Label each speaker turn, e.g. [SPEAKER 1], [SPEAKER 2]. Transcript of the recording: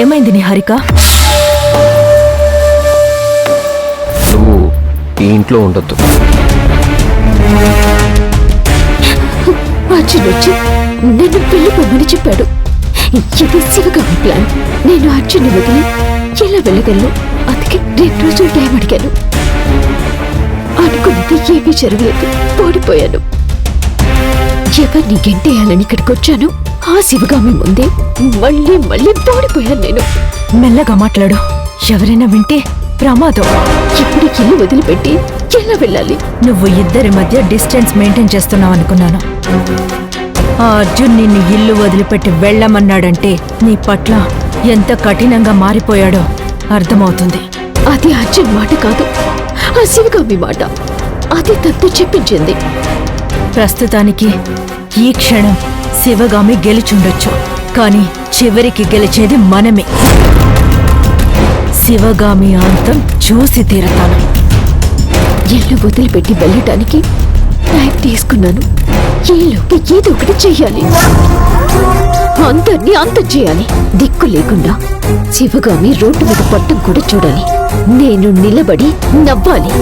[SPEAKER 1] ఏమైంది నిహారిక?
[SPEAKER 2] నువ్వు ఈ ఇంట్లో ఉండొద్దు.
[SPEAKER 3] అర్జున్ వచ్చి నన్ను పెళ్లి పొమ్మని చెప్పాడు. ఇది శివగామి ప్లాన్. నేను అర్జున్ని వదిలి ఎలా వెళ్ళగలను? అందుకే 2 రోజులు టైం అడిగాను. అనుకున్నది ఏమీ జరగలేదు. ఓడిపోయాను. ఎవరిని గెంటేయాలని ఇక్కడికి వచ్చాను. ఆ శివగామి ముందే మళ్ళీ మళ్ళీ ఓడిపోయాను నేను.
[SPEAKER 1] మెల్లగా మాట్లాడు, ఎవరైనా వింటే ప్రమాదం.
[SPEAKER 3] ఇప్పుడు ఇల్లు వదిలిపెట్టి ఎలా వెళ్ళాలి?
[SPEAKER 1] నువ్వు ఇద్దరి మధ్య డిస్టెన్స్ మెయింటైన్ చేస్తున్నావు అనుకున్నాను. ఆ అర్జున్ నిన్ను ఇల్లు వదిలిపెట్టి వెళ్ళమన్నాడంటే నీ పట్ల ఎంత కఠినంగా మారిపోయాడో అర్థమవుతుంది.
[SPEAKER 3] అది అర్జున్ మాట కాదు, ఆ శివగామి మాట. అది తనతో చెప్పించింది.
[SPEAKER 1] ప్రస్తుతానికి ఈ క్షణం శివగామి గెలిచుండొచ్చు, కానీ చివరికి గెలిచేది మనమే. శివగామి అంతం చూసి తీరతాను.
[SPEAKER 3] ఇల్లు వదిలిపెట్టి వెళ్ళటానికి టైం తీసుకున్నాను. ఈలోపు ఏదో ఒకటి చెయ్యాలి. అందరినీ అంతం చేయాలి. దిక్కు లేకుండా శివగామి రోడ్డు మీద పట్టం కూడా చూడాలి. నేను నిలబడి నవ్వాలి.